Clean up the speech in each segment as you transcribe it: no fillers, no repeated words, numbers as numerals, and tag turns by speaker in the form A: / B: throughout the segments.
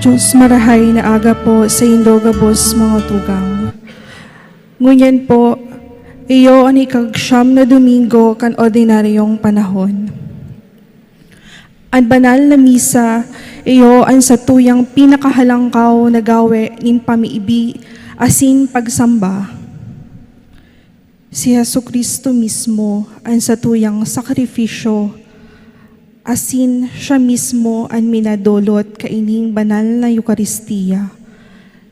A: Diyos marahay na aga po sa indogabos mga tugang. Ngunyan po, iyo ang ikagsyam na Domingo kan ordinaryong panahon. Ang banal na misa, iyo ang satuyang pinakahalangkaw na gawe nin pamiibi asin pagsamba. Si Jesucristo mismo ang satuyang sakripisyo asin siya mismo ang minadolot kaining banal na Eukaristiya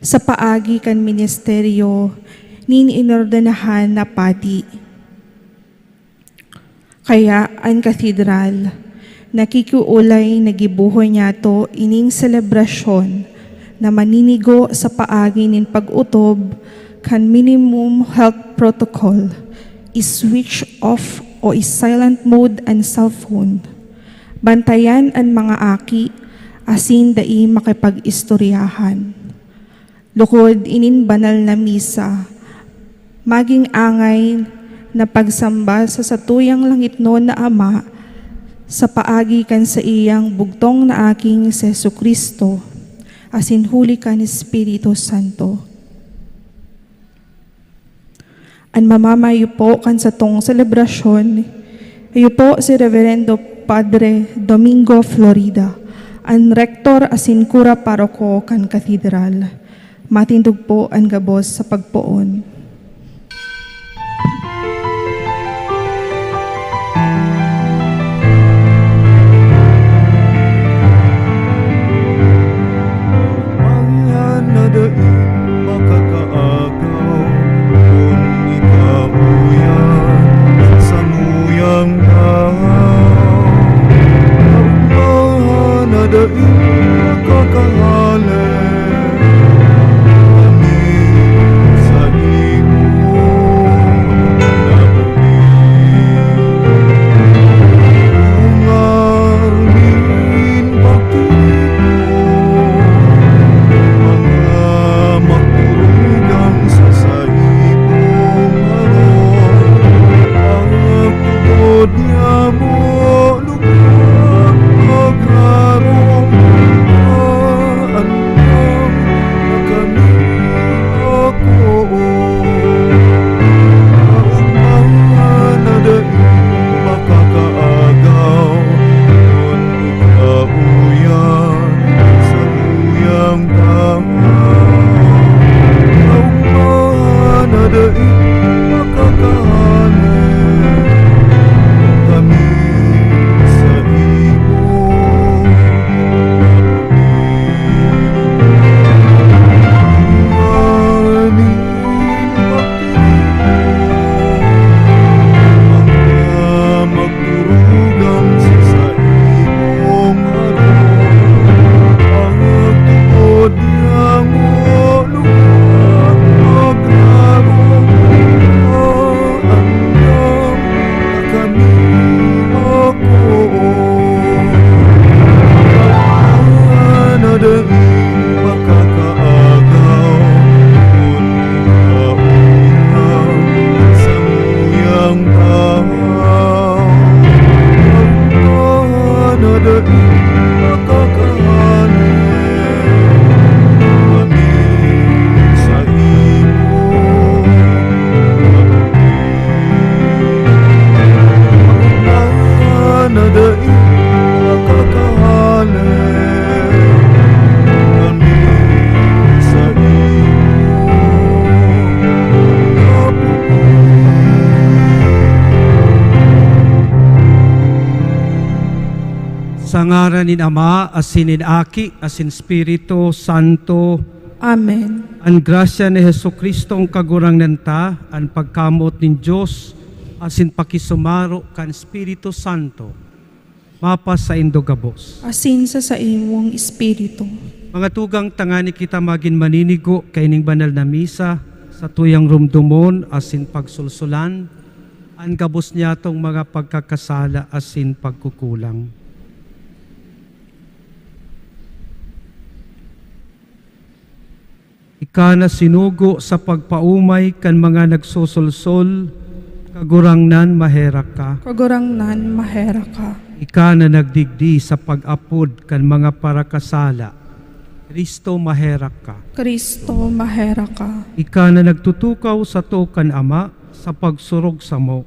A: sa paagi kan ministeryo nin inordenahan na pati. Kaya ang katedral nakikiulay nagibuhoy niya to ining selebrasyon na maninigo sa paagi nin pag-utob kan minimum health protocol is switch off o is silent mode and cell phone. Bantayan ang mga aki, asin dai makipag-istoryahan. Lukod inin banal na misa, maging angay na pagsamba sa satuyang langitnon na Ama, sa paagi kan sa iyang bugtong na aking si Jesucristo, asin huli kan Espiritu Santo. Ang mamamayo po kan sa tong selebrasyon, ayo po si Reverendo Padre Domingo Florida, ang rektor asin kura paroko kan katedral. Matindog po ang gabos sa pagpoon.
B: Sa ngaran ni Ama, asin ni Aki, asin Espiritu Santo.
A: Amen.
B: Ang grasya ni Jesucristo ang kagurang nanta, ang pagkamot ni Diyos, asin pakisumaro kan Espiritu Santo. Mapa sa indogabos.
A: Asin sa imong espiritu.
B: Mga tugang tangani kita magin maninigo kaining banal na misa, sa tuyang rumdumon asin pagsulsulan, ang gabos niya tong mga pagkakasala asin pagkukulang. Ika na sinugo sa pagpaumay kan mga nagsusulsol, kagurangnan maherak ka.
A: Kagurangnan mahera ka.
B: Ika na nagdigdi sa pag-apod kan mga parakasala, Kristo maherak ka.
A: Kristo mahera ka.
B: Ika na nagtutukaw sa to kan Ama sa pagsurog sa mo,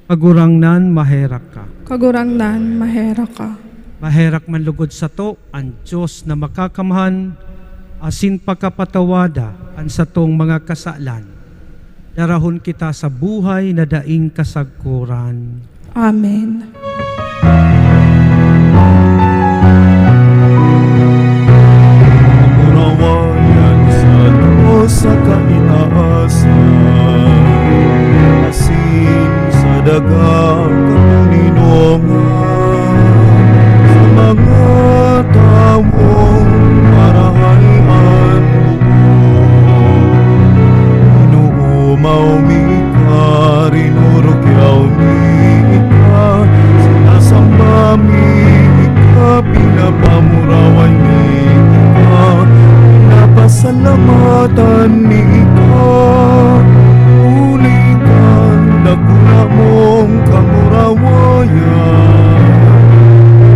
B: kagurangnan maherak ka.
A: Kagurangnan mahera ka.
B: Maherak man lugod sa to ang Diyos na makakamahan, asin pagkapatawada ang sa tong mga kasalan. Darahon kita sa buhay na daing kasagkuran.
A: Amen.
C: Purawayan sa Diyos sa kaitaasan, asin sa dagang kanuninongan, sa mga taong marahayan buo. Inuumaw mi ka, rinurugyaw mi ka, sinasamba mi ka, pinapamurawan mi ka, pinapasalamatan mi ka. Ulikan dakula mong kamurawayan,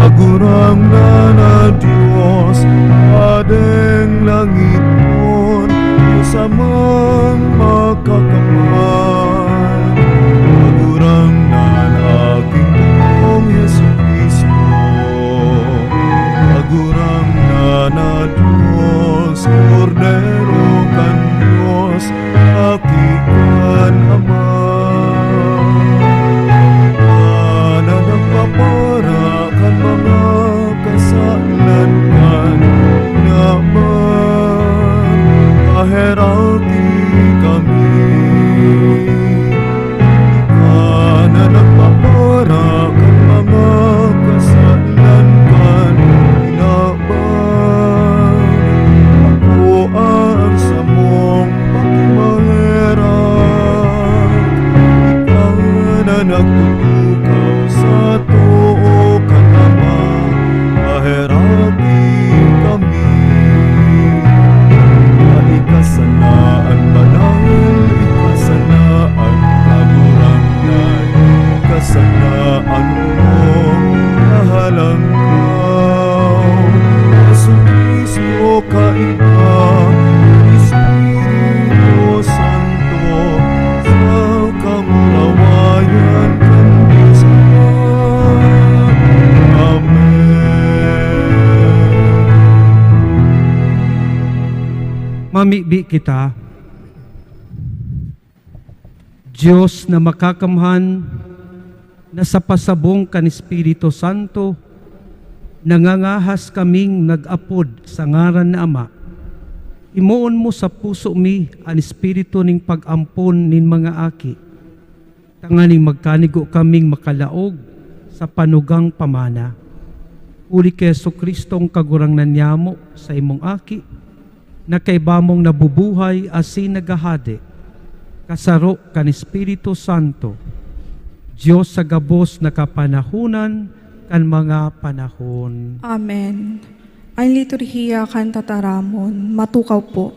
C: agurang na Diyos, Padeng langit mon, Diyos amang makakamay. Agurang na aking Panginoong Yesu Kristo, agurang na Diyos, Kordero kan Diyos, akikan Ama. Na nagpapara kan mga kasalan kan naman, kaheraldi kami. Na nagpapara kan mga kasalan kan naman, ako ang sa mong pakimaherang. Ikaw na nagtutukaw sa too ka naman, kaheraldi kami. Ikasanaan banal, ikasanaan kagurangnan, ikasanaan mo kahalangkaw. Yesu Kristo kaiba, Espiritu Santo, sa kamurawayan kan Diyos Ama. Amen.
B: Mamibi kita, Diyos na makakamhan, na sa pasabong kan Espiritu Santo, nangangahas kaming nag-apod sa ngaran na Ama. Himuon mo sa puso mi ang Espiritu ning pag-ampon nin mga aki. Tanganing magkanigo kaming makalaog sa panugang pamana. Uli kay Jesucristong kagurangnan niyamo sa imong aki, na kay bamong nabubuhay asin nagahade, kasaro kan Espiritu Santo, Diyos sa gabos na kapanahunan kan mga panahon.
A: Amen. Ang liturhiya kan tataramon, matukaw po.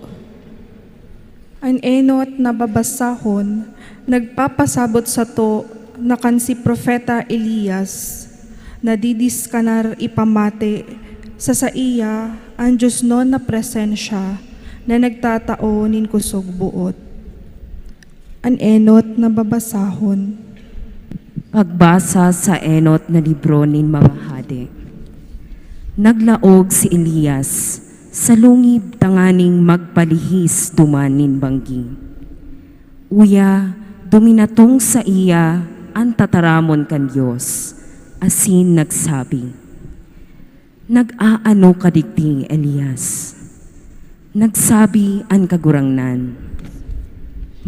A: Ang enot na babasahon, nagpapasabot sa to na kan si Propeta Elias, na didis kanar ipamate sa iya ang Diyos non na presensya na nagtatao nin kusog buot. Ang enot na babasahon.
D: Pagbasa sa enot na libro nin Mabahade. Naglaog si Elias sa lungib tanganing magpalihis duman nin banggi. Uya, duminatong sa iya ang tataramon kan Diyos, asin nagsabi, nag-aano kadigting Elias. Nagsabi ang kagurangnan,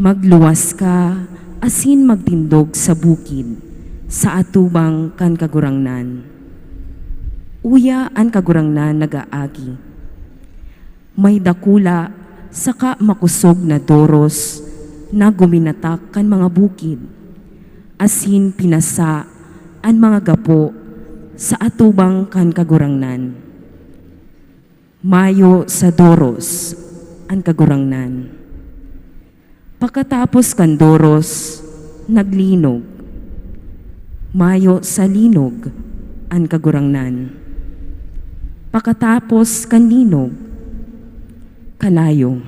D: magluwas ka, asin magtindog sa bukid, sa atubang kan kagurangnan. Uya ang kagurangnan nagaagi. May dakula, saka makusog na doros, na guminatak kan mga bukid, asin pinasa ang mga gapo sa atubang kan kagurangnan. Mayo sa doros, ang kagurangnan. Pagkatapos kandoros, naglinog. Mayo sa linog, ang kagurangnan. Pagkatapos kanlinog, kalayo.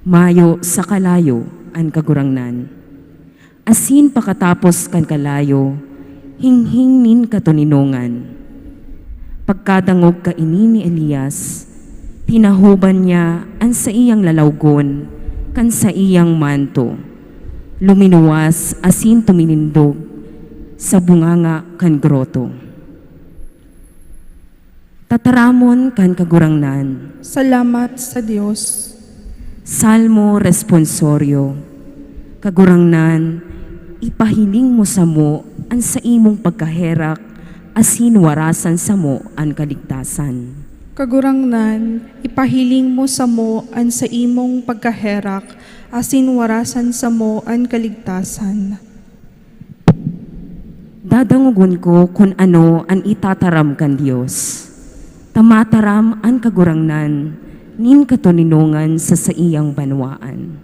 D: Mayo sa kalayo, ang kagurangnan. Asin pagkatapos kan kalayo, hinghingnin katuninongan. Pagkadangog ka ini ni Elias, pinahuban niya ang sa iyang lalawgon, kan sa iyang manto. Luminuwas asin tuminindog sa bunganga kan groto. Tataramon kan kagurangnan.
A: Salamat sa Diyos.
D: Salmo responsorio. Kagurangnan, ipahiling mo sa mo ang sa imong pagkaherak asin warasan sa mo ang kaligtasan.
A: Kagurangnan, ipahiling mo sa mo an sa imong pagkaherak, asin warasan sa mo an kaligtasan.
D: Dadangugon ko kung ano ang itataram kan Diyos. Tamataram ang kagurangnan, nin katuninongan sa iyang banwaan.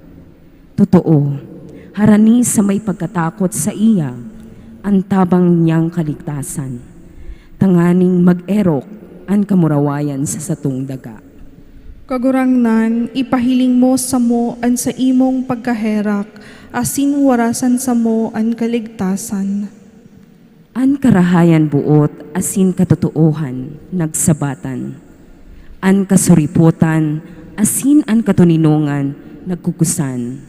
D: Totoo, harani sa may pagkatakot sa iya, ang tabang niyang kaligtasan. Tanganing mag-erok ang kamurawayan sa satong daga.
A: Kagurangnan, ipahiling mo sa mo an sa imong pagkaherak, asin warasan sa mo an kaligtasan.
D: An karahayan buot asin katotoohan nagsabatan. An kasuriputan asin an katuninongan nagkukusan.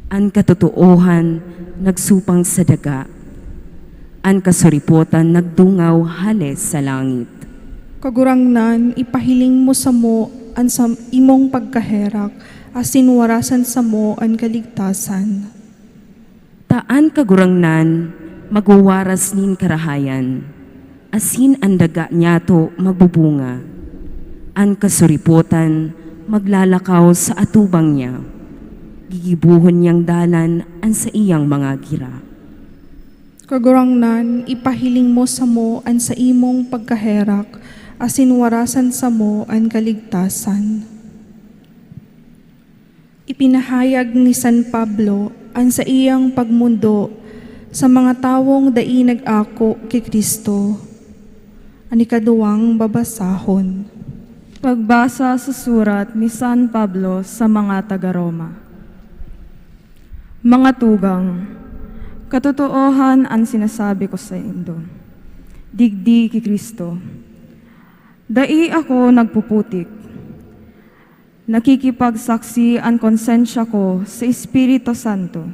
D: An katotoohan nagsupang sa daga. An kasuriputan nagdungaw hales sa langit.
A: Kagurangnan, ipahiling mo sa mo an sa imong pagkaherak, asin warasan sa mo an kaligtasan.
D: Taan kagurangnan magwawaras nin karahayan, asin ang daga niyato magbubunga. Ang kasuriputan maglalakaw sa atubang niya, gigibuhon niyang dalan ang sa iyang mga gira.
A: Kagurangnan, ipahiling mo sa mo an sa imong pagkaherak, asin warasan sa mo an kaligtasan. Ipinahayag ni San Pablo an sa iyang pagmundo sa mga tawong dai nag-ako kay Kristo. Ani kaduwang babasahon.
E: Pagbasa sa surat ni San Pablo sa mga taga-Roma. Mga tugang, katotoohan ang sinasabi ko sa inyo. Digdi kay Kristo. Dai ako nagpuputik. Nakikipagsaksi ang konsensya ko sa Espiritu Santo.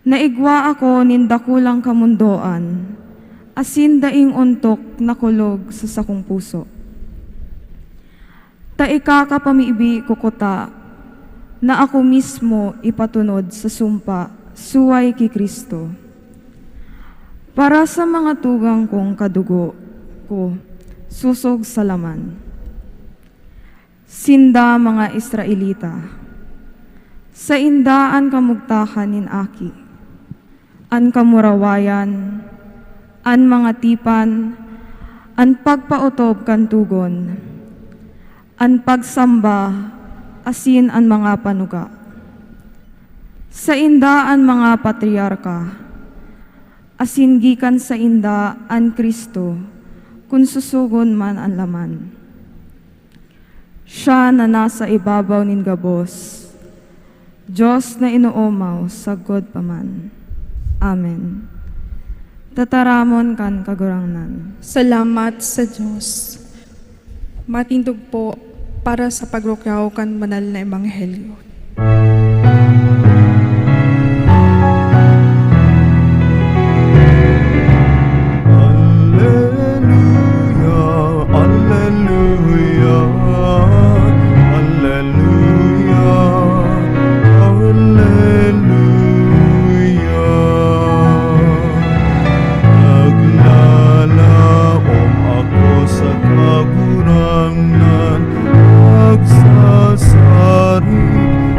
E: Naigwa ako nin dakulang kamundoan, asin daing untok na kulog sa sakong puso. Taika ka pamiibi kukuta, na ako mismo ipatunod sa sumpa, suway kay Kristo. Para sa mga tugang kong kadugo ko, susog sa laman. Sinda mga Israelita, sa indaan kamugtakan nin aki, an kamurawayan, an mga tipan, an pagpautob kan tugon, an pagsamba, asin an mga panuga. Sa inda an mga patriarka, asin gikan sa inda an Kristo, kung susugon man ang laman. Siya na nasa ibabaw nin gabos, Diyos na inuumaw, sagod paman. Amen. Tataramon kan kagurangnan.
A: Salamat sa Diyos. Matindog po para sa pagrukyaw kan banal na ebanghelyo.
C: Alleluia, alleluia, alleluia. Naglalaom ako sa kagurangan, nagsasaring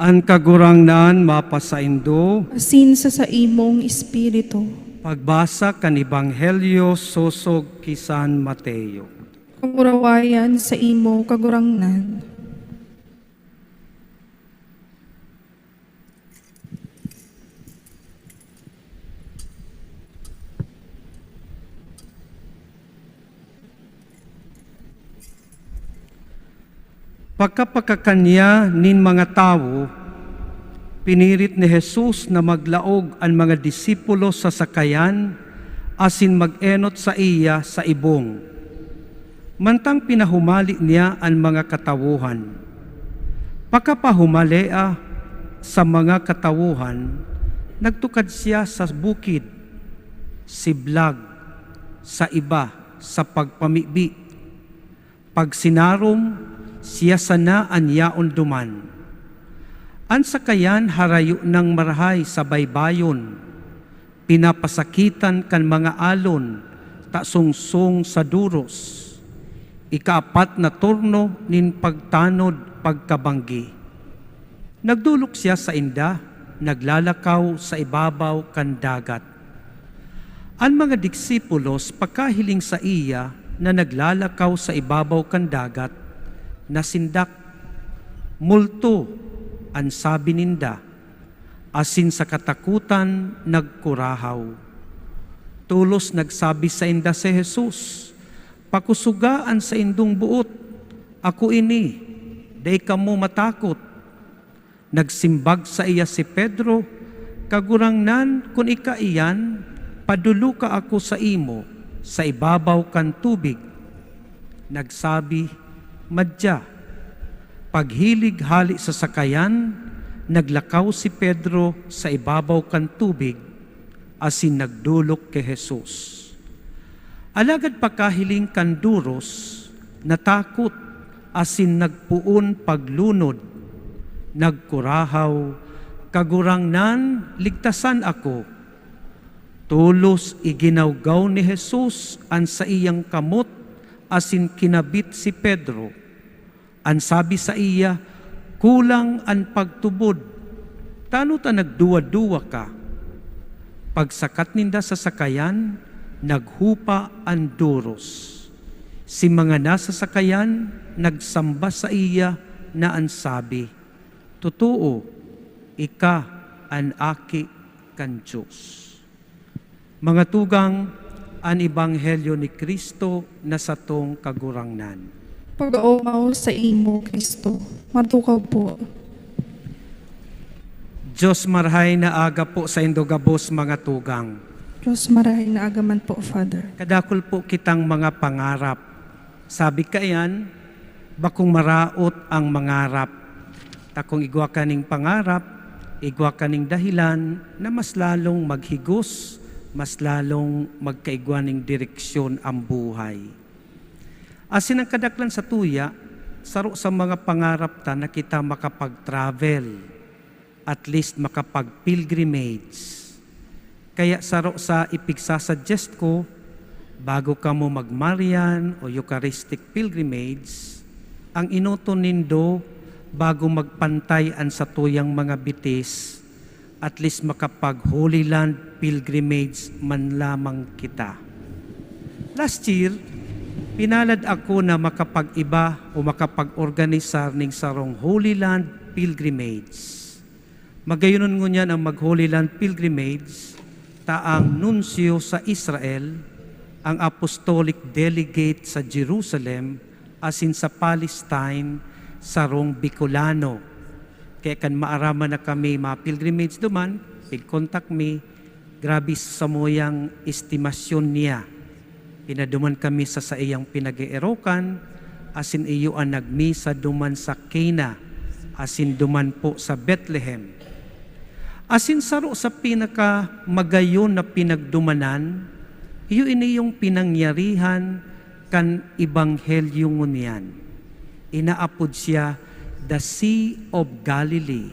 B: An kagurangnan mapasaindo,
A: asin sa imong espiritu.
B: pagbasa kan Ebanghelyo sosog ki San Mateo.
A: Kamurawayan sa imo kagurangnan.
B: Pagkapakakanya nin mga tao, pinirit ni Jesus na maglaog ang mga disipulo sa sakayan asin mag-enot sa iya sa ibong. Mantang pinahumali niya ang mga katawuhan. Pagkapahumalea sa mga katawuhan, nagtukad siya sa bukid, siblag, sa iba, sa pagpamibi. Pag sinarom, siya sana ang yaon duman. An sakayan harayo ng marahay sa baybayon, pinapasakitan kan mga alon, tasungsong sa duros. Ikaapat na turno nin pagtanod pagkabanggi. Nagdulok siya sa inda, naglalakaw sa ibabaw kan dagat. Ang mga disipulos pagkahiling sa iya na naglalakaw sa ibabaw kan dagat, nasindak, multo, ang sabi ninda, asin sa katakutan nagkurahaw. Tulos nagsabi sa inda si Jesus, pakusugaan sa indong buot, ako ini, day kamo matakot. Nagsimbag sa iya si Pedro, kagurangnan kun ika iyan, padulo ka ako sa imo, sa ibabaw kan tubig. Nagsabi, madya. Paghilig hali sa sakayan, naglakaw si Pedro sa ibabaw kan tubig, asin nagdulok kay Jesus. Alagad pagkahiling kan duros, natakot, asin nagpuon paglunod, nagkurahaw, kagurangnan, ligtasan ako. Tulos iginawgaw ni Jesus ang sa iyang kamot, asin kinabit si Pedro. An sabi sa iya, kulang ang pagtubod. Tano ta nagduwa-duwa ka? Pagsakat ninda sa sakayan, naghupa ang duros. Si mga nasa sakayan, nagsamba sa iya na ang sabi, totoo, ika ang aki kan Diyos. Mga tugang, ang Ebanghelyo ni Kristo na sa tong kagurangnan.
A: Pag-aumaw sa imo, Kristo. Matukaw po.
B: Diyos marhay na aga po sa indogabos mga tugang.
A: Diyos marahay na agaman po, Father.
B: Kadakol po kitang mga pangarap. Sabi kayan, bakong maraot ang mangarap. Takong igwa kaning pangarap, igwa kaning dahilan na mas lalong maghigos, mas lalong magkaigwa ning direksyon ang buhay. Asin ang kadaklan sa tuya, saro sa mga pangarap ta na kita makapag-travel, at least makapag-pilgrimage. Kaya saro sa ipigsasuggest ko, bago ka mo mag-Marian o Eucharistic pilgrimage, ang inuto nindo bago magpantayan sa tuyang mga bitis, at least makapag-Holy Land pilgrimage man lamang kita. Last year, pinalad ako na makapag-iba o makapag-organisar ng sarong Holy Land pilgrimage. Magayunon ngunyan ang mag-Holy Land pilgrimage, taang nuncio sa Israel, ang apostolic delegate sa Jerusalem, asin sa Palestine, sarong Bicolano. Kaya kan maaraman na kami ma-pilgrimage duman, pig-contact me, grabe sa moyang estimasyon niya. Pinaduman kami sa iyang pinag-eerokan, asin iyo ang nagmisa duman sa Cana, asin duman po sa Bethlehem. Asin saro sa pinaka magayon na pinagdumanan, iyo iniyong pinangyarihan kan Ebanghelyo ngunyan. Inaapod siya the Sea of Galilee.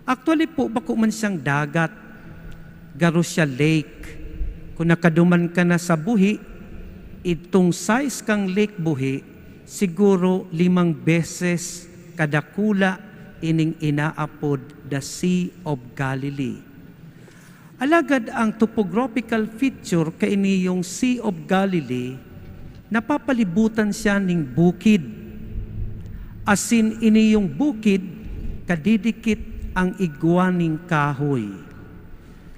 B: Actually po, bako man siyang dagat, garo siya lake. Kung nakaduman ka na sa buhi, itong size kang lake buhi, siguro 5 beses kadakula ining inaapod the Sea of Galilee. Alagad ang topographical feature kaini yung Sea of Galilee, napapalibutan siya ning bukid. Asin ini yung bukid, kadidikit ang igwaning kahoy.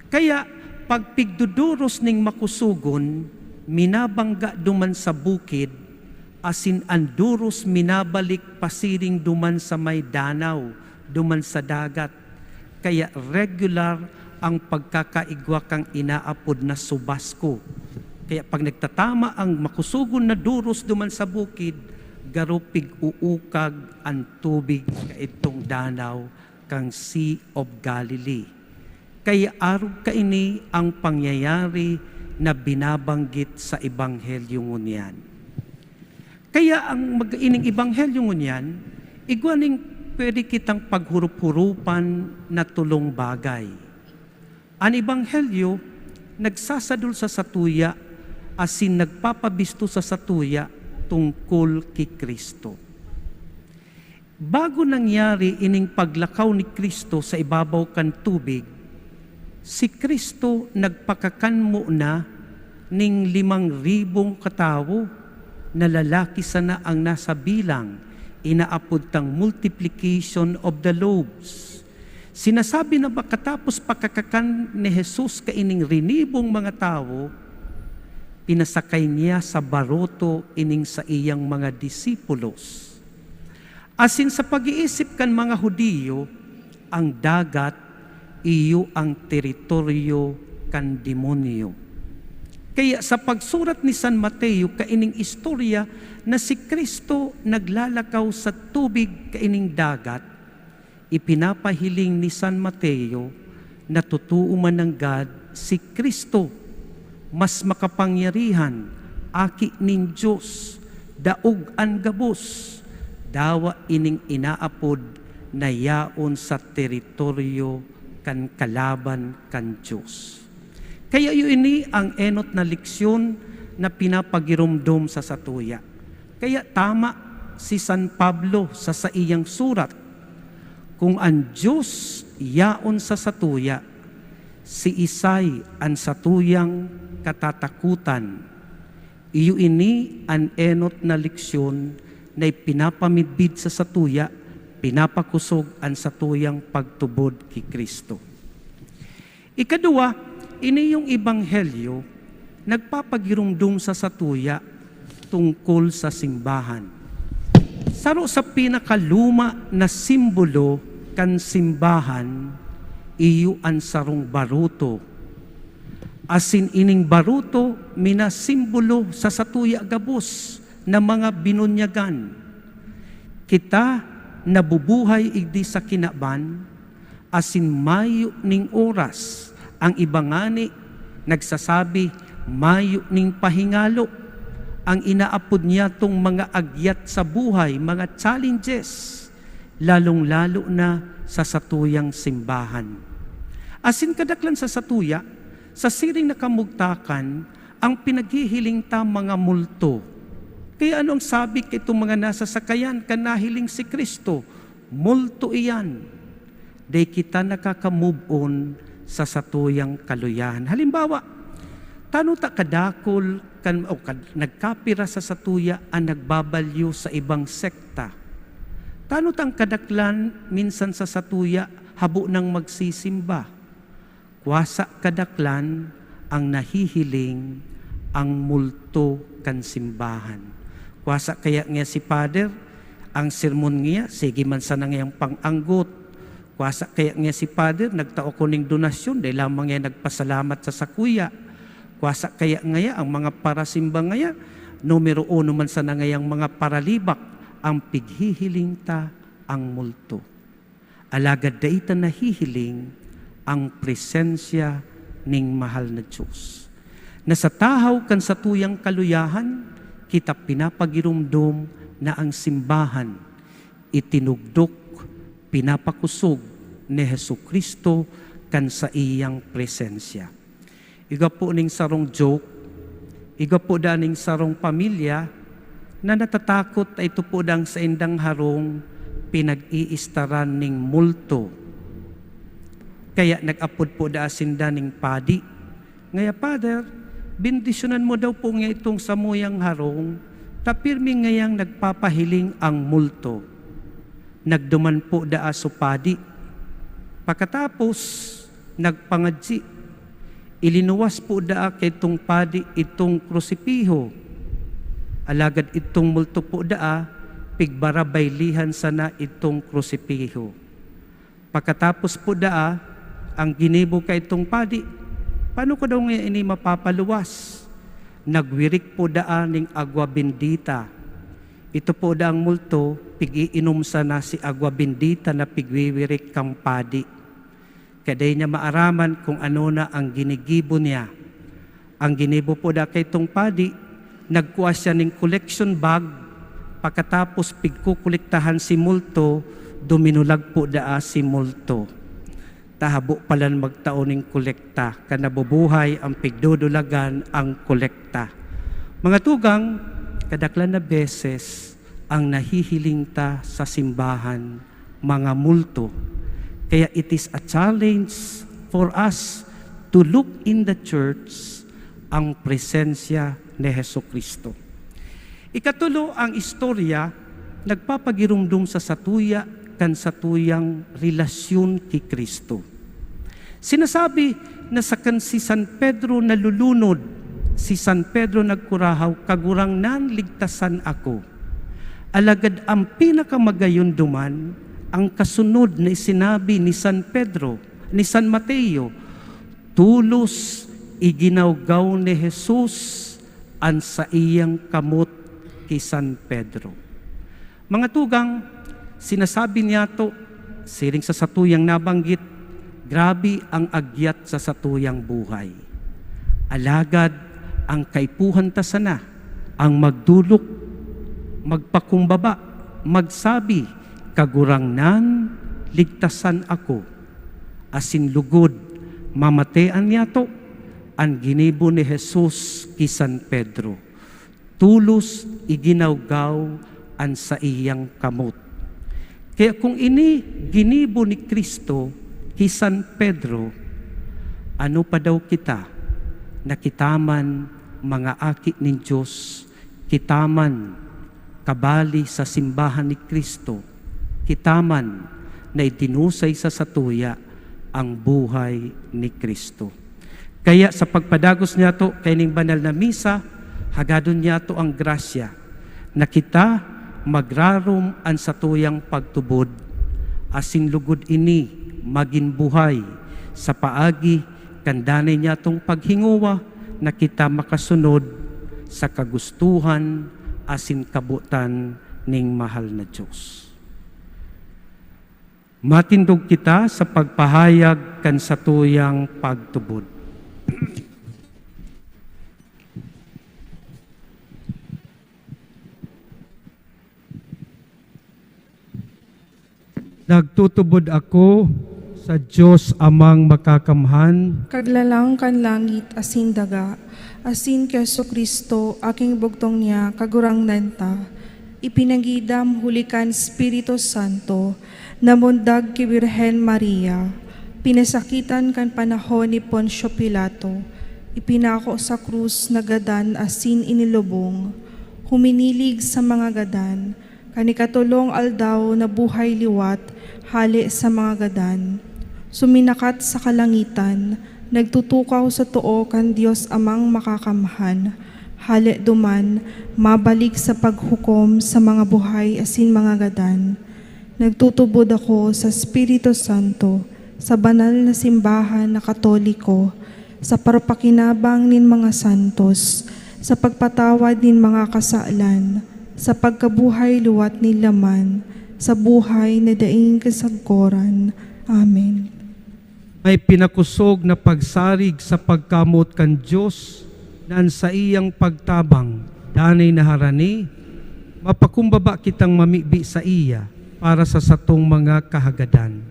B: Kaya pag pigduduros ning makusugon, minabangga duman sa bukid, asin anduros minabalik pasiring duman sa may danaw, duman sa dagat. Kaya regular ang pagkakaigwa kang inaapod na subasko. Kaya pag nagtatama ang makusugon na duros duman sa bukid, garupig uukag ang tubig kaitong danaw kang Sea of Galilee. Kaya arog kaini ang pangyayari na binabanggit sa Ebanghelyo ngunyan. Kaya ang mag-ining Ebanghelyo ngunyan, igwaning pwede kitang paghurup-hurupan na tulong bagay. Ang Ebanghelyo, nagsasadul sa satuya, asin nagpapabisto sa satuya tungkol kay Kristo. Bago nangyari ining paglakaw ni Kristo sa ibabaw kan tubig, si Kristo nagpakakanmo na ning 5,000 katawo na lalaki sana ang nasa bilang, inaapod tang multiplication of the loaves. Sinasabi na makatapos pakakakan ni Jesus kaining rinibong mga tao, pinasakay niya sa baroto ining sa iyang mga disipulos. Asin sa pag-iisip kan mga Hudiyo, ang dagat iyo ang teritoryo kan demonyo. Kaya sa pagsurat ni San Mateo kaining istorya na si Kristo naglalakaw sa tubig kaining dagat, ipinapahiling ni San Mateo na totoo man ng God si Kristo mas makapangyarihan, aki nin Diyos, daog an gabos, dawa ining inaapod na yaon sa teritoryo kan kalaban kan Diyos. Kaya ini ang enot na leksyon na pinapagirumdum sa satuya. Kaya tama si San Pablo sa iyang surat, kung ang Diyos yaon sa satuya, si Isay ang satuyang katatakutan. Iyo ini ang enot na leksyon na pinapamidbid sa satuya, pinapakusog ang satuyang pagtubod kay Kristo. Ikadua, ini yung Ebanghelyo nagpapagirumdum sa satuya tungkol sa simbahan. Saro sa pinakaluma na simbolo kan simbahan, iyo ang sarong baruto. Asin ining baruto, minasimbolo sa satuya gabos na mga binunyagan. Kita nabubuhay igdi sa kinaban, asin mayo ning oras, ang ibangani nagsasabi, mayo ning pahingalo, ang inaapod niya tong mga agyat sa buhay, mga challenges, lalong-lalo na sa satuyang simbahan. Asin kadaklan sa satuya, sa siring na kamugtakan, ang pinaghihiling ta mga multo. Kaya anong sabi kay itong mga nasa sakayan, kanahiling si Kristo, multo iyan. Day kita nakaka-move on sa satuyang kaluyahan. Halimbawa, tano ta kadakol, nagkapira sa satuya ang nagbabalyo sa ibang sekta. Tano tang kadaklan minsan sa satuya habo nang magsisimba. Kuwasa kadaklan ang nahihiling ang multo kan simbahan. Kuwasa kaya nga si Father, ang sermon niya, sige man sa nangayang pang-anggot. Kuwasa kaya nga si Father, nagtao ko ning donasyon, dahil lamang nga nagpasalamat sa sakuya. Kuwasa kaya nga ang mga parasimba nga, numero 1 man sa nangayang mga paralibak, ang pighihiling ta ang multo. Alagad daita nahihiling ang presensya ning mahal na Diyos. Na sa tahaw kan sa tuyang kaluyahan, kita pinapagirumdum na ang simbahan itinugdok, pinapakusog ni Jesucristo kan sa iyang presensya. Iga po ning sarong joke, iga po daning sarong pamilya na natatakot ay ito po dang sa indang harong pinag-iistaran ning multo. Kaya nag-apod po da asinda ning padi. Ngaya, Father, bendisyonan mo daw po nga itong samuyang harong, tapirmi ngayang nagpapahiling ang multo. Nagduman po da aso padi. Pagkatapos, nagpangadji. Ilinuwas po da kay itong padi itong krusipiho. Alagad itong multo po da pigbarabaylihan sana itong krusipiho. Pagkatapos po da ang ginibo kay itong padi, paano ko daw nga ini mapapaluwas? Nagwirik po daan ning agwa bendita. Ito po daang multo, pig-iinom sana si agwa bendita na pigwiwirik kang padi. Kaday niya maaraman kung ano na ang ginigibo niya. Ang ginibo po da kay itong padi, nagkuha siya ning collection bag, pagkatapos pigkukuliktahan si multo, duminulag po daa si multo. Tahabo palan magtaoning kolekta, kanabubuhay ang pigdudulagan ang kolekta. Mga tugang, kadaklan na beses ang nahihiling ta sa simbahan, mga multo. Kaya it is a challenge for us to look in the church ang presensya ni Hesukristo. Ikatulo ang istorya, nagpapagirumdum sa satuya kan satuyang relasyon kay Kristo. Sinasabi na sa kan si San Pedro nalulunod, si San Pedro nagkurahaw, kagurang nan ligtasan ako. Alagad ang pinakamagayon duman, ang kasunod na sinabi ni San Pedro, ni San Mateo, tulos iginawgaw ni Jesus an sa iyang kamot kay San Pedro. Mga tugang, sinasabi niya to, siring sa satuyang nabanggit, grabe ang agyat sa satuyang buhay. Alagad ang kaipuhan ta sana, ang magdulok, magpakumbaba, magsabi, kagurangnan, ligtasan ako. Asin lugod, mamatean niya to, ang ginibo ni Jesus kay San Pedro. Tulos iginawgaw an sa iyang kamot. Kaya kung ini ginibo ni Kristo kay San Pedro, ano pa daw kita? Nakitaman mga aki ni Diyos, kitaman kabali sa simbahan ni Kristo, kitaman na itinusay sa satuya ang buhay ni Kristo. Kaya sa pagpadagos niya to kay ning banal na misa, hagadon niya to ang grasya na kita magrarom an satuyang pagtubod, asin lugod ini magin buhay sa paagi kandanay niya tong paghinguwa na kita makasunod sa kagustuhan asin kabutan ning mahal na Diyos. Matindog kita sa pagpahayag kan satuyang pagtubod. Nagtutubod ako sa Diyos amang makakamhan,
A: Kaglalang kan langit asin daga, asin keso Kristo, aking bugtong niya, kagurang nanta. Ipinagidam hulikan Espiritu Santo, namundag ki Birhen Maria, pinasakitan kan panahon ni Poncio Pilato, ipinako sa krus na gadan asin inilubong, huminilig sa mga gadan, kanikatulong aldaw na buhay liwat, hali sa mga gadan. Suminakat sa kalangitan, nagtutukaw sa tuo kan Diyos amang makakamhan, hali duman, mabalik sa paghukom sa mga buhay asin mga gadan. Nagtutubod ako sa Espiritu Santo, sa banal na simbahan na Katoliko, sa parapakinabang nin mga santos, sa pagpatawad nin mga kasalan, sa pagkabuhay luwat ni laman, sa buhay na daing kasagkoran. Amen.
B: may pinakusog na pagsarig sa pagkamot kan Diyos naan sa iyang pagtabang, danay na harani, mapakumbaba kitang mamibi sa iya para sa satong mga kahagadan.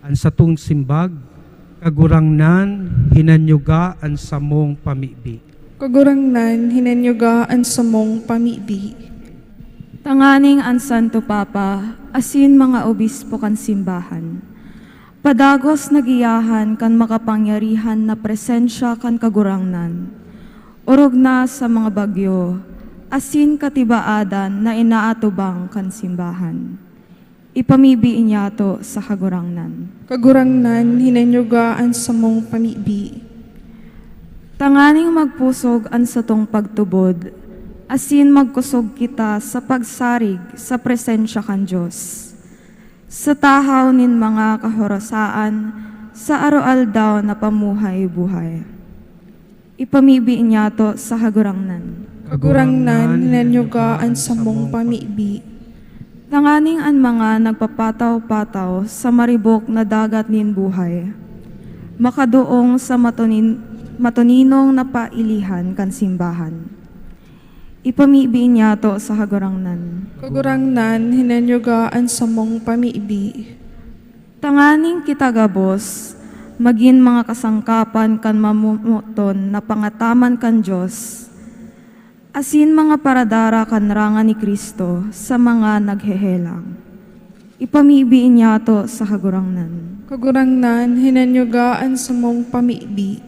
B: Ang satong simbag, kagurangnan, hinanyuga ang samong pamibi.
A: Kagurangnan, hinanyuga ang samong pamibi.
E: Tanganing ang Santo Papa, asin mga obispo kan simbahan. Padagos nagiyahan kan makapangyarihan na presensya kan kagurangnan. Urog na sa mga bagyo, asin katibaadan na inaatubang kan simbahan. Ipamibiin niyato sa kagurangnan.
A: Kagurangnan, hinanyugaan sa mong pamibi.
E: Tanganing magpusog ang satong pagtubod, asin magkusog kita sa pagsarig sa presensya kan Diyos. Sa tahaw nin mga kahorasaan, sa araw-aldaw na pamuhay-buhay. Ipamibiin niyato sa kagurangnan.
A: Kagurangnan, hinanyugaan sa mong pamibi.
E: Tanganing ang mga nagpapataw-pataw sa maribok na dagat nin buhay, makadoong sa matuninong na pailihan kan simbahan. Ipamibiin niyato sa kagurangnan.
A: Kagurangnan, hinanyugaan sa mong pamibi.
E: Tanganing kita gabos, maging mga kasangkapan kan mamumuton na pangataman kan Diyos, asin mga paradara kan rangan ni Kristo sa mga naghehelang. Ipamibiin niyato sa kagurangnan.
A: Kagurangnan, hinanyugaan sa mong pamibi.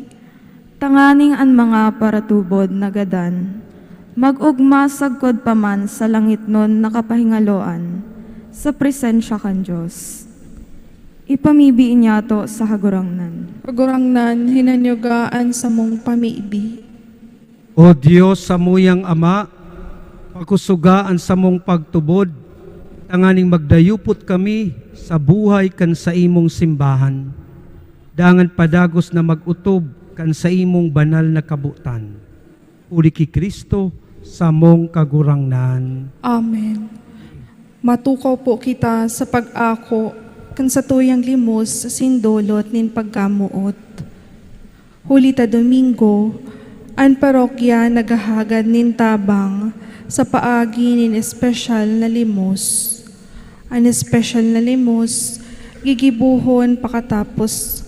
E: Tanganing ang mga paratubod na gadan, mag-ugma sagkod paman sa langit nun nakapahingaloan, sa presensya kan Diyos. Ipamibiin niyato sa kagurangnan.
A: Kagurangnan, hinanyugaan sa mong pamibi.
B: O Diyos sa muyang Ama, pagkusugaan sa mong pagtubod, tanganing magdayupot kami sa buhay kan sa imong simbahan. Dangan padagos na magutob kan sa imong banal na kabutan. Uli ki Kristo sa mong kagurangnan.
A: Amen. Matukaw po kita sa pag-ako kan sa tuyang limos sa sindolot nin pagkamuot. Huli ta Domingo, ang parokya nagahagad nin tabang sa paagi nin espesyal na limos. Ang espesyal na limos, gigibuhon pakatapos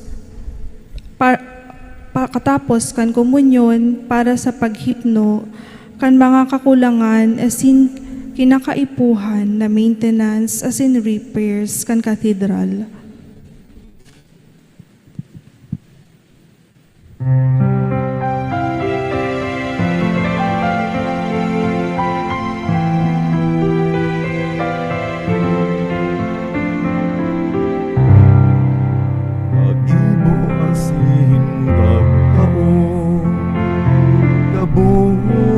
A: kan komunyon para sa paghipno kan mga kakulangan asin kinakaipuhan na maintenance asin repairs kan cathedral.
C: Pag-ibo asin kagkaon, gabuho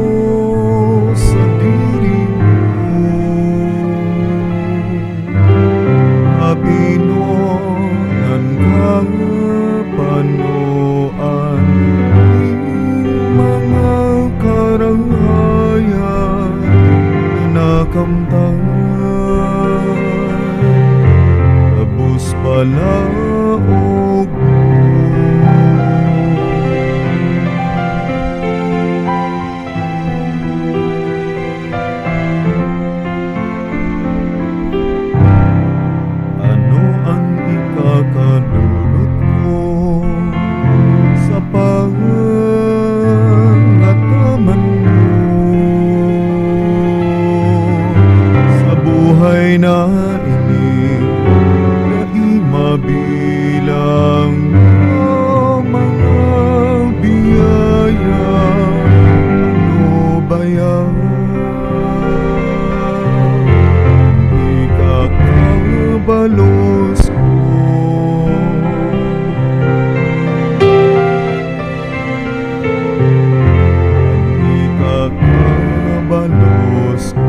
C: sa diri mo. Abinonan kang panoan, mga karangayan na nakamtan. Abus palaog ano ang ikakadulot ko sa pangataman mo sa buhay na ini na imabilang ang mga biyaya. Ano ba yan? Ikakabalos ko. Ikakabalos ko.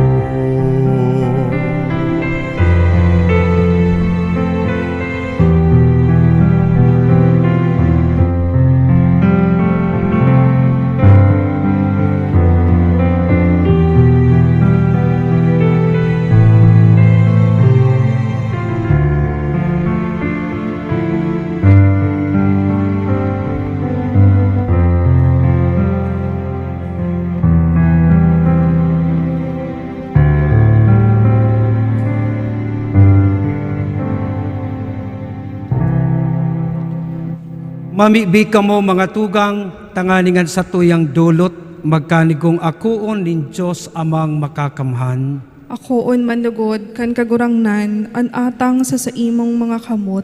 B: Mamibi kamo mga tugang, tanganingan sa tuyang dulot, magkanigong akuon nin Diyos amang makakamhan.
A: Akoon manugod kan kagurangnan an atang sa imong mga kamot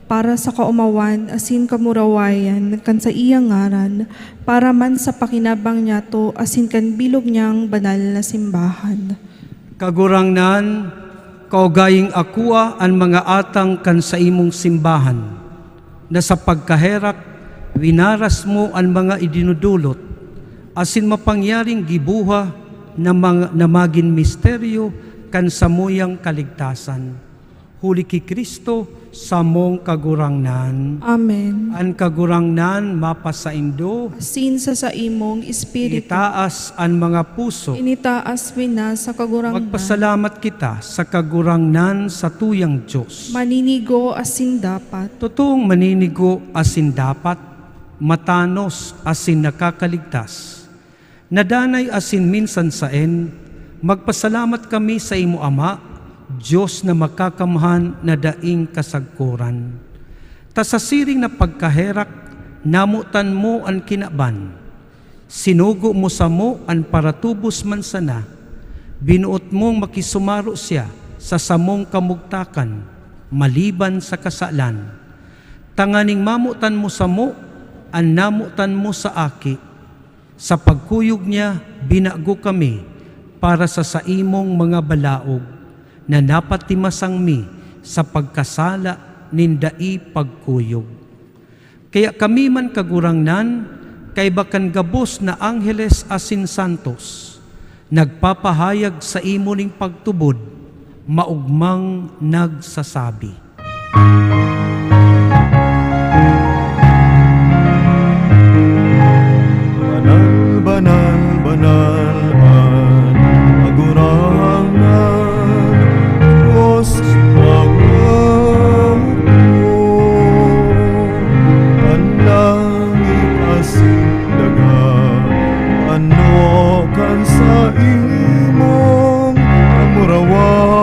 A: para sa kaumawan asin kamurawayan kan sa iyang ngaran para man sa pakinabang niya to asin kan bilog niyang banal na simbahan.
B: Kagurangnan, kaugaying akua ang mga atang kan sa imong simbahan, na sa pagkaherak, winaras mo ang mga idinudulot, asin mapangyaring gibuha na magin misteryo kan samuyang kaligtasan. Huli ki Kristo sa mong kagurangnan.
A: Amen.
B: Ang kagurangnan mapasaindo,
A: Asin sa imong espiritu.
B: itaas ang mga puso.
A: Initaas na sa kagurangnan.
B: Magpasalamat kita sa kagurangnan sa tuyang Diyos.
A: Maninigo asin dapat.
B: Totoong maninigo asin dapat, matanos asin nakakaligtas. Nadanay asin minsan saen, magpasalamat kami sa imo Ama, Diyos na makakamhan na daing kasagkuran. Ta sa siring na pagkaherak, namutan mo ang kinaban. Sinugo mo sa mo ang paratubos man sana. Binuot mong makisumaro siya sa samong kamugtakan, maliban sa kasalan. Tanganing mamutan mo sa mo, ang namutan mo sa aki. Sa pagkuyog niya, binago kami para sa saimong mga balaog na napatimasang mi sa pagkasala nindai pagkuyog. Kaya kami man kagurangnan, kay bakan gabos na angheles asin santos, nagpapahayag sa imo ning pagtubod, maugmang nagsasabi.
C: Banal, banal, banal ang kagurangnan, Diyos pangako. Ang langit asin daga, ano kan sa imong amurawayan.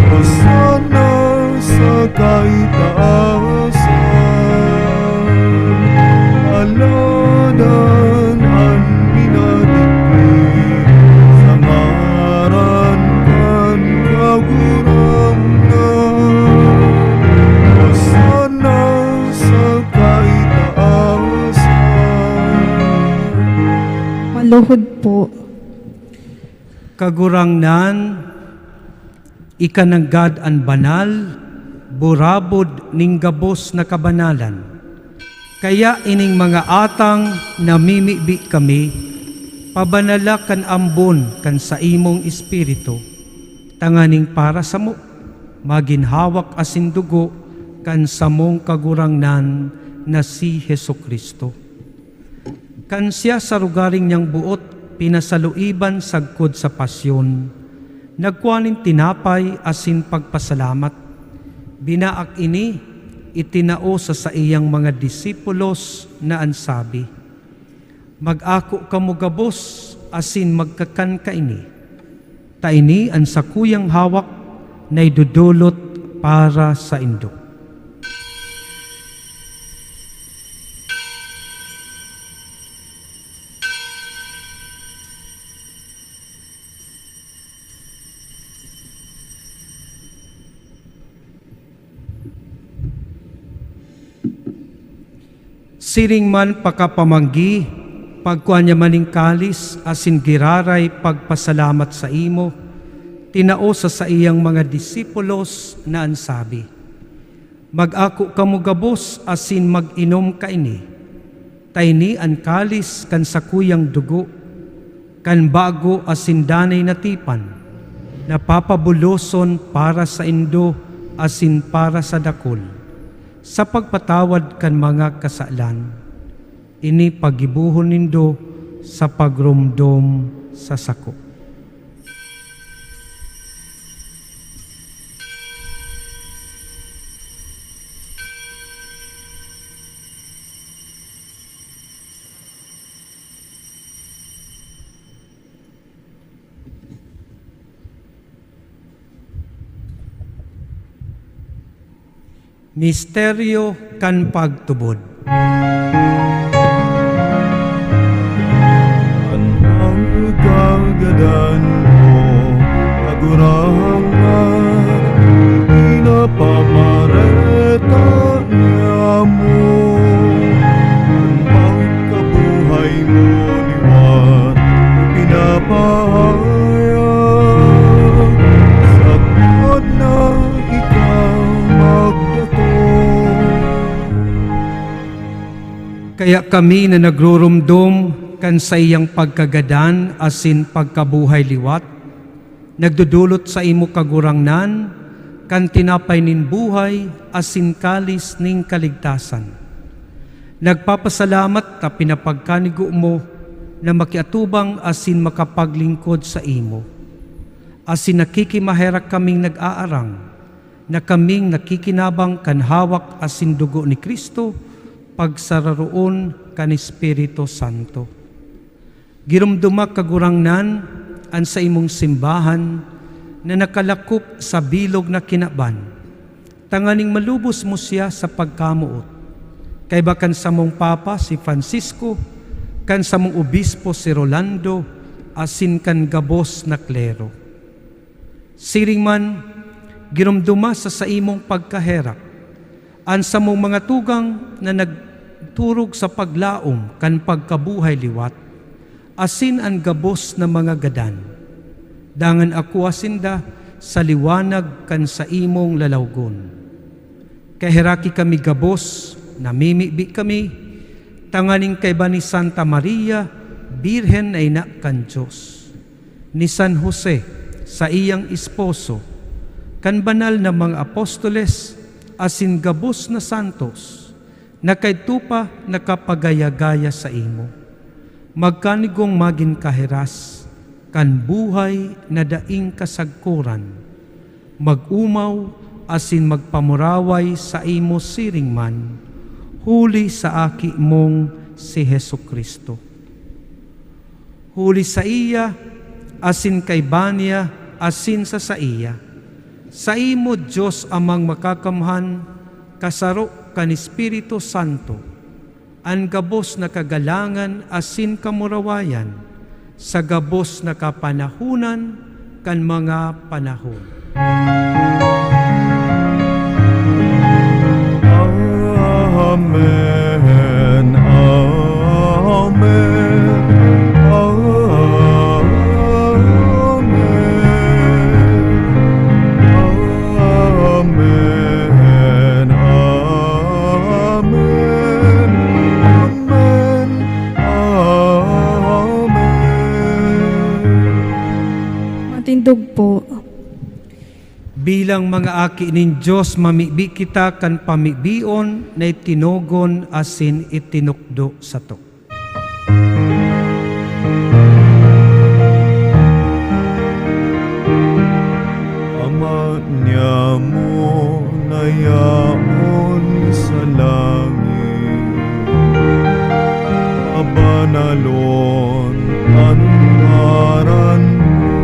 C: Hosana sa kaitaasan, aladan ang minadiglig sa ngaran kan kagurangnan. Hosana sa kaitaasan.
A: Maluhod po.
B: Kagurangnan, ikananggad ang banal, burabod ning gabos na kabanalan. Kaya ining mga atang namimibi kami, pabanala kan ambon kan sa imong espiritu, tanganing para sa mo, maginhawak asin dugo kan sa mong kagurangnan na si Hesukristo. Kan siya sa rugaring niyang buot, pinasaluiban sagkod sa pasyon, nagkuanin tinapay asin pagpasalamat, binaak ini, itinao sa iyang mga disipulos na ansabi, mag-ako kamo gabos asin magkakan ka ini. Ta ini ang sakuyang hawak na idudulot para sa indo. Siring man pakapamanggi, pagkuan niya maning kalis, asin giraray pagpasalamat sa imo, tinao sa iyang mga disipulos na ansabi, mag-ako kamo gabos asin mag-inom ka ini, tayni ang kalis kan sakuyang dugo, kan bago asin danay na tipan, napapabuloson para sa indo asin para sa dakol, sa pagpatawad kan mga kasalan. Ini pagibuhon nindo sa pagrumdom sa sako. Misteryo kan pagtubod.
C: Ang
B: Kaya kami na nagrurumdum kan sa iyang pagkagadan asin pagkabuhay liwat, nagdudulot sa imo kagurangnan, kan tinapay nin buhay asin kalis ning kaligtasan. Nagpapasalamat ta pinapagkanigo mo na makiatubang asin makapaglingkod sa imo. Asin nakikimaherak kaming nag-aarang, na kaming nakikinabang kan hawak asin dugo ni Kristo, pagsararoon kan Espiritu Santo. Girumdumak kagurangnan an sa imong simbahan na nakalakop sa bilog na kinaban. Tanganing malubos mo siya sa pagkamuot. Kay bakan sa mong Papa si Francisco, kan sa mong Obispo si Rolando, asin kan gabos na klero. Siring man, girumduma sa imong pagkaherak, an sa mong mga tugang na nagturog sa paglaom kan pagkabuhay liwat, asin ang gabos na mga gadan. Dangan ako asinda sa liwanag kan sa imong lalawgon. Kahiraki kami gabos, namimibi kami, tanganing kay ba ni Santa Maria, Birhen na ina kan Diyos. Ni San Jose, sa iyang esposo, kan banal na mga apostoles, asin gabos na santos, na kay tupa nakapagaya-gaya sa imo. Magkanigong magin kahiras, kan buhay na daing kasagkuran, magumaw asin magpamuraway sa imo siring man, huli sa aki mong si Hesu Kristo. Huli sa iya, asin kay Banya, asin sa iya. Sa imo Diyos amang makakamhan, kasaro kan Espiritu Santo, ang gabos na kagalangan asin kamurawayan, sa gabos na kapanahunan kan mga panahon.
C: Amen. Amen. Amen. Amen. Amen.
A: Matindog po.
B: Bilang mga aki nin Diyos, mamibi kita kan pamibion na itinogon asin itinukdo sa to.
C: Ama niya mo na yaon sa langit, abanalon ang ngaran mo,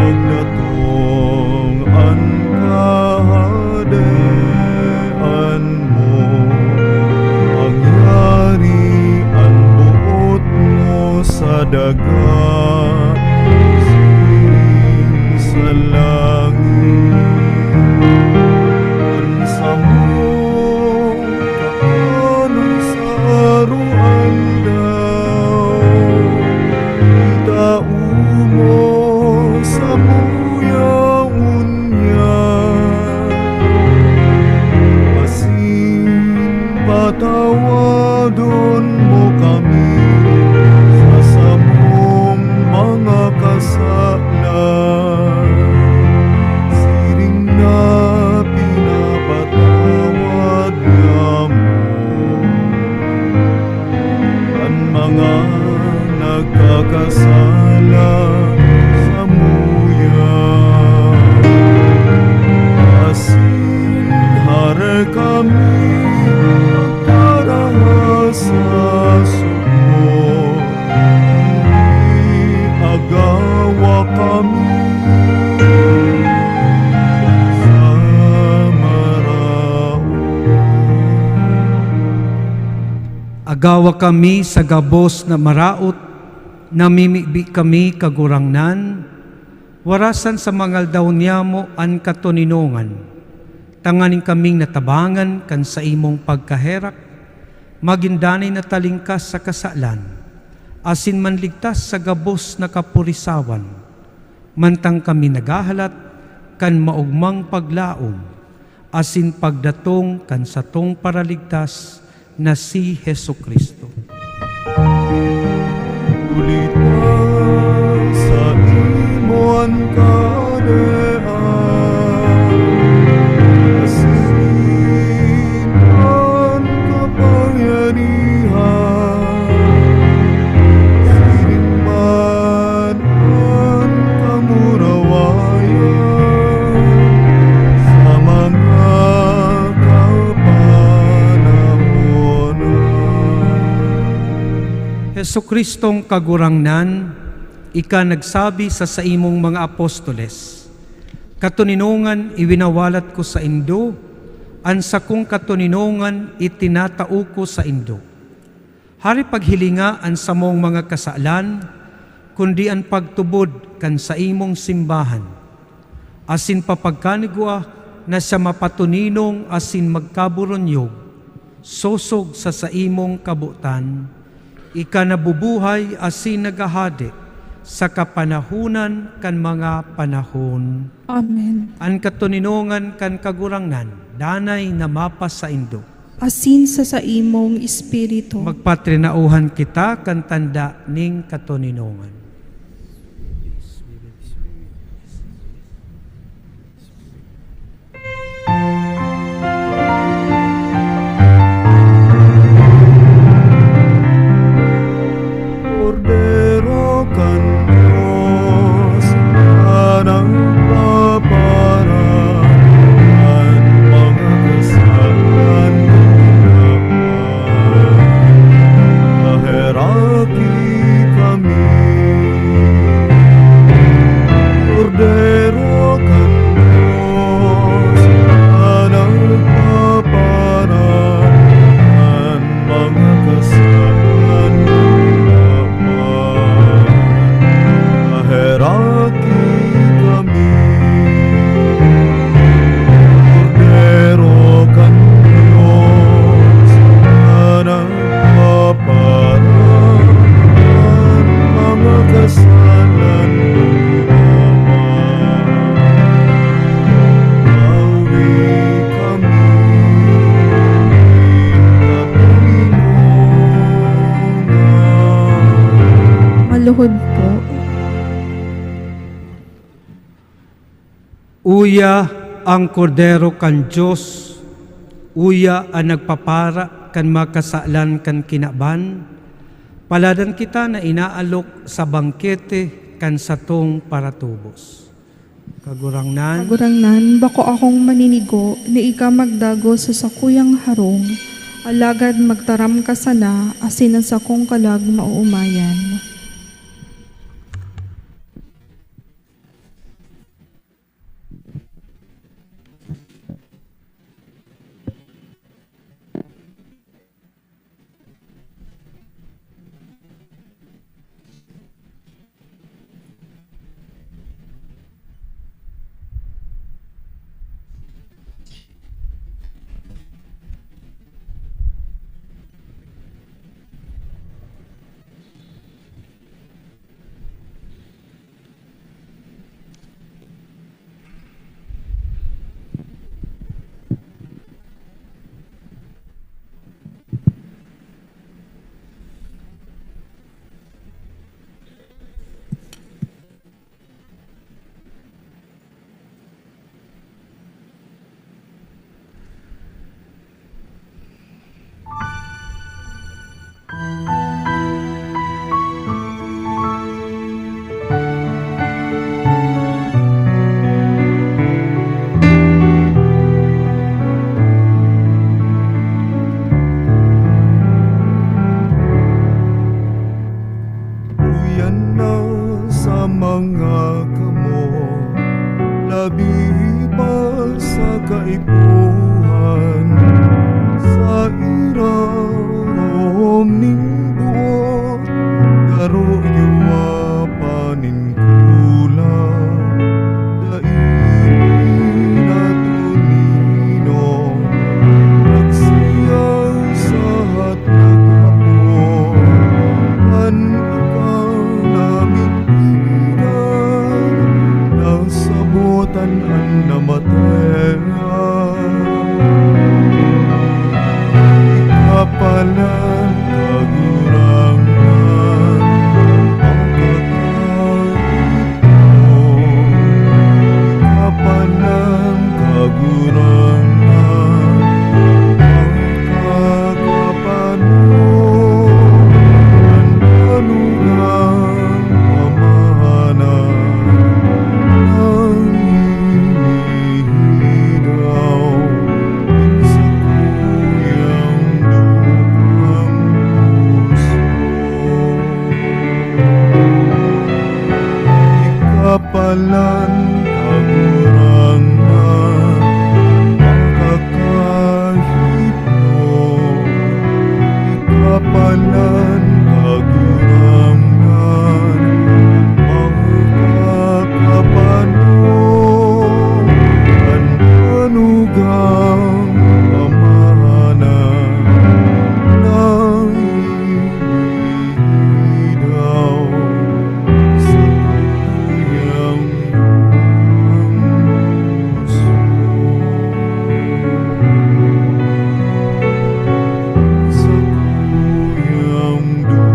C: pagdatong ang kahadian mo, pangyari ang buot mo sa dagat, sa langit, sa mong kapanon sa aruan daw, itao mo sa muyaon niya, asin patawadon mo kami sa samong mga kasalan, siring na pinapatawad niya mo ang mga nagkakasala sa muya, asin hara kami magdarahas sa suko, agawa kami sa maraon.
B: Agawa kami sa gabos na maraot, namimibi kami kagurangnan, warasan sa mangal daw niya mo an katoninongan, tanganing kaming natabangan kan sa imong pagkaherak, magindanay na talingkas sa kasalan, asin manligtas sa gabos na kapurisawan, mantang kami nagahalat kan maugmang paglaom, asin pagdatong kan satong paraligtas na si Hesukristo.
C: Ulitan sa imon kadean, asinan kapangyarihan, sining man ang kamurawayan, sa mga kapanahonan.
B: Hesukristong kagurangnan, ika nagsabi sa imong mga apostoles, katuninongan iwinawalat ko sa indo, ansa kong katuninongan itinatao ko sa indo. Hari paghilinga an sa mong mga kasalan, kundi ang pagtubod kan sa imong simbahan. Asin papagkanigwa na sa mapatuninong asin magkaburonyog, sosog sa imong kabutan, ika nabubuhay asin nagahade sa kapanahunan kan mga panahon.
A: Amen.
B: Ang katuninongan kan kagurangnan, danay na mapas sa indo.
A: Asin sa imong espiritu.
B: Magpatrinauhan kita kan tanda ning katuninongan.
C: Cordero kan Diyos, anang paparan, mga kasalan ginawa. Kaheraki kami. Cordero kan Diyos, anang paparan, mga kasalan ginawa. Kaheraki kami. Cordero kan Diyos, anang paparan, mga kasalan ginawa. Bawi kami, katuninongan.
A: Maluhod po.
B: Uya ang kordero kan Diyos, uya ang nagpapara kan makasalan kan kinaban, paladan kita na inaalok sa bangkete kan satong paratubos. Kagurangnan,
A: Kagurangnan, bako akong maninigo, ni ika magdago sa sakuyang harong, alagad magtaram ka sana, asin ang sakong kalag mauumayan.
C: Uyan na sa mga kamot, labi pa sa kaipuhan, sa irarom ning buot, garo yuwa panin kulang, daigin na tuninong, nagsiyang sa hatag-hapon, kan ikaw namin inan, nang sabutan ang namatay. ikapalan kagurangan makakahitno, ikapalan kagurangan makakapano, ang panugang pamana ng ilaw sa kuyang puso. Sa kuyang puso.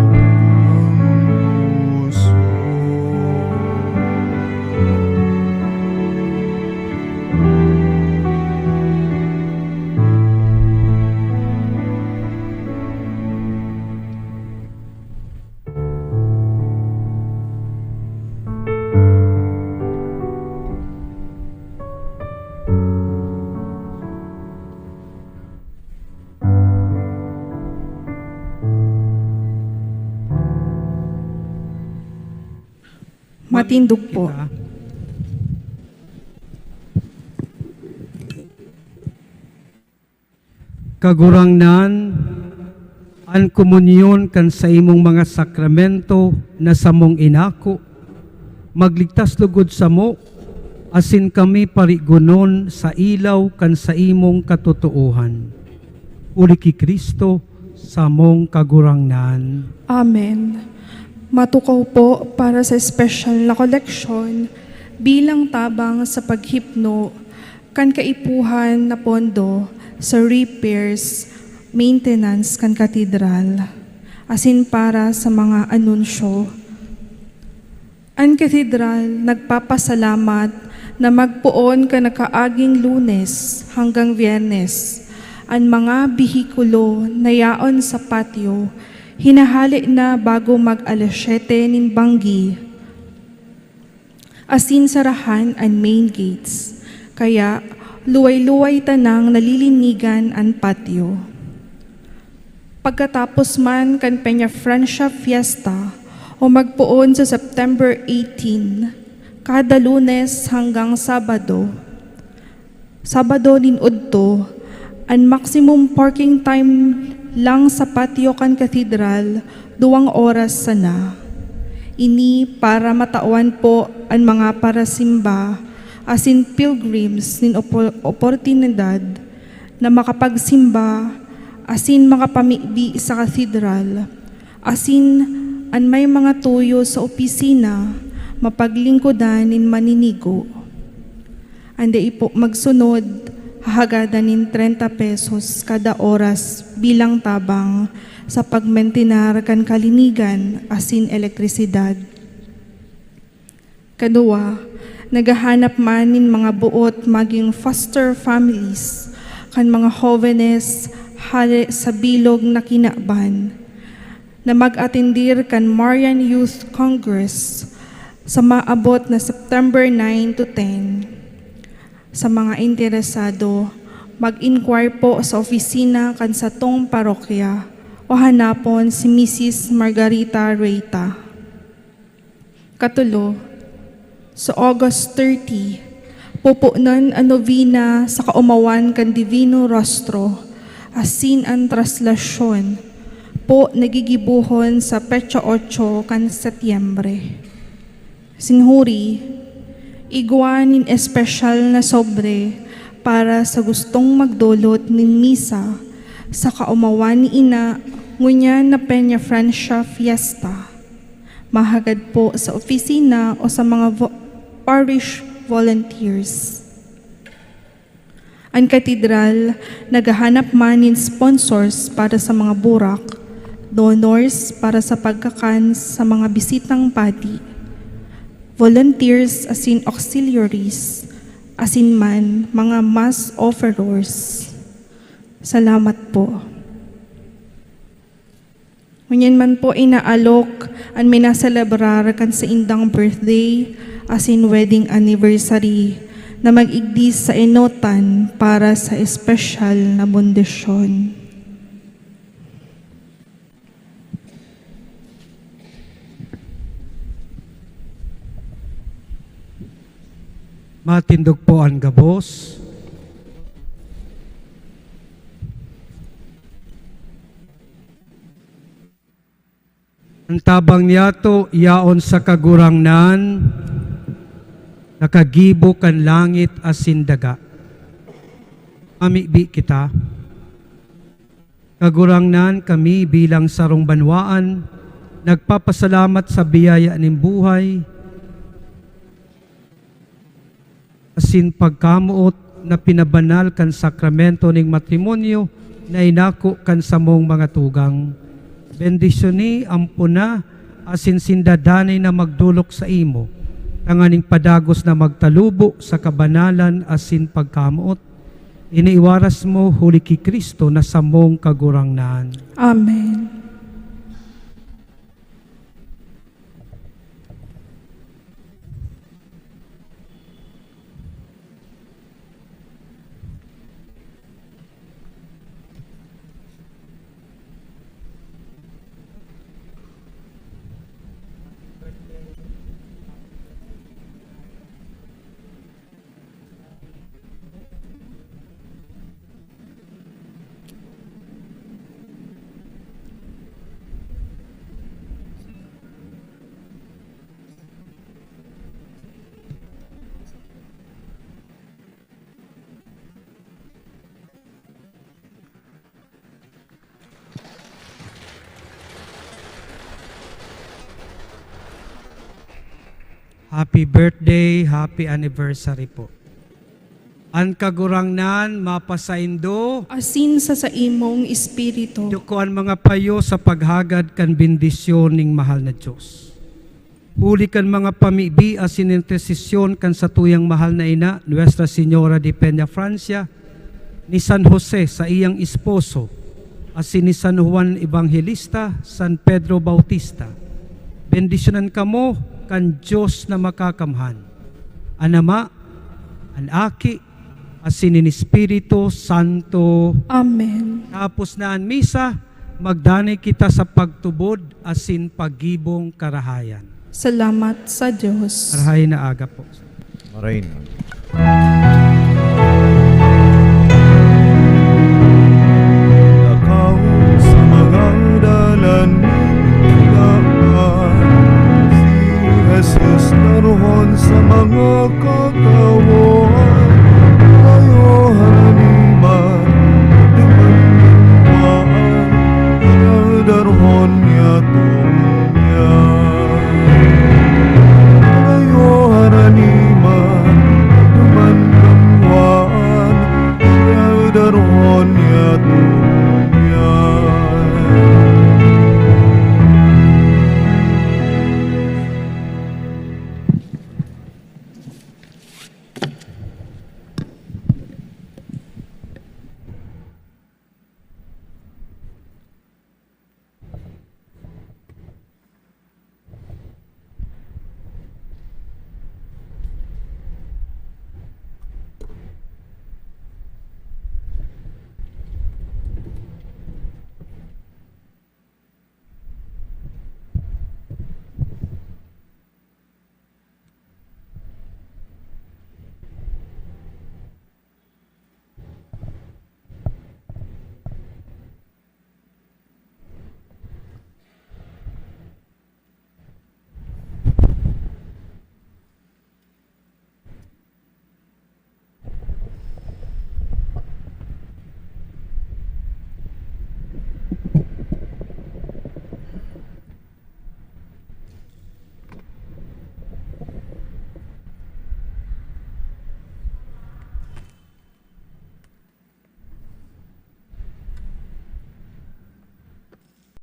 A: Matindog po.
B: Kita. Kagurangnan, ang komunyon kan sa imong mga sakramento na sa mong inako, magligtas lugod sa mo, asin kami parigunon sa ilaw kan sa imong katotohan. Uli ki Kristo sa mong kagurangnan.
A: Amen. Matukaw po para sa special na koleksyon bilang tabang sa paghipno kan kaipuhan na pondo sa repairs, maintenance kan katedral, asin para sa mga anunsyo. Ang katedral nagpapasalamat na magpuon ka nakaaging Lunes hanggang Biyernes ang mga bihikulo na yaon sa patio, hinahali na bago mag-alas 7 nin banggi, asin sarahan ang main gates, kaya luway-luway tanang nalilinigan ang patio. Pagkatapos man kan Peña Francia Fiesta o magpuon sa September 18, kada Lunes hanggang Sabado nin udto, ang maximum parking time lang sa patio kan katedral 2 oras sana. Ini para matawan po ang mga parasimba asin pilgrims nin oportunidad na makapagsimba asin makapamibi sa katedral, asin an may mga tuyo sa opisina mapaglingkodan nin maninigo. Ande po magsunod, hahagadan nin 30 pesos kada oras bilang tabang sa pagmentinar kan kalinigan asin elektrisidad. Kadua, nagahanap man nin mga buot maging foster families kan mga jóvenes hali sa bilog na kinaban na mag-atendir kan Marian Youth Congress sa maabot na September 9 to 10. Sa mga interesado, mag-inquire po sa opisina kan sa tong parokya o hanapon si Mrs. Margarita Reita. Katulo, sa August 30, pupunan ang novena sa kaumawan kan Divino Rostro, asin ang traslasyon po nagigibuhon sa Petsa 8 kan Setyembre. Sinhuri, iguanin espesyal na sobre para sa gustong magdulot nin misa sa kaumawan ni Ina ngunya na Peña Francia Fiesta. Mahagad po sa opisina o sa mga parish volunteers. Ang katedral naghahanap man nin sponsors para sa mga burak, donors para sa pagkakan sa mga bisitang pati, volunteers asin auxiliaries, asin man mga mass offerers. Salamat po. Ngunyan man po inaalok ang minaselebrar kan sa indang birthday asin wedding anniversary na mag-igdis sa inotan para sa espesyal na bundesyon.
B: Matindog po ang gabos. Ang tabang niyato, yaon sa kagurangnan, nakagibo kan langit asin daga. Amibi kita. Kagurangnan kami bilang sarong banwaan, nagpapasalamat sa biyaya ng buhay, asin pagkamuot na pinabanal kan sakramento ng matrimonyo na inako kan samong mga tugang. Bendisyoni ampuna asin sindadanay na magdulok sa imo, tanganing padagos na magtalubo sa kabanalan asin pagkamuot. Iniiwaras mo huli ki Kristo na samong kagurangnan.
A: Amen.
B: Happy birthday, happy anniversary po. Ang kagurangnan mapasaindo,
A: Asin sa imong espiritu.
B: dukuan mga payo sa paghagad kan bendisyon ning mahal na Diyos. Huli kan mga pamibi asin intercession kan sa tuyang mahal na ina, Nuestra Señora de Peña Francia, ni San Jose sa iyang esposo, asin ni San Juan Evangelista, San Pedro Bautista. Bendisyonan kamo kan Diyos na makakamhan. Ang Ama, ang Aki, asin ni Espiritu Santo.
A: Amen.
B: Tapos na ang misa, magdanay kita sa pagtubod asin pagibong karahayan.
A: Salamat sa Diyos.
B: Karahayan na aga po.
C: Marahin. Nakaw sa mga dalan ninaan, si Jesus naroon sa mga katawo.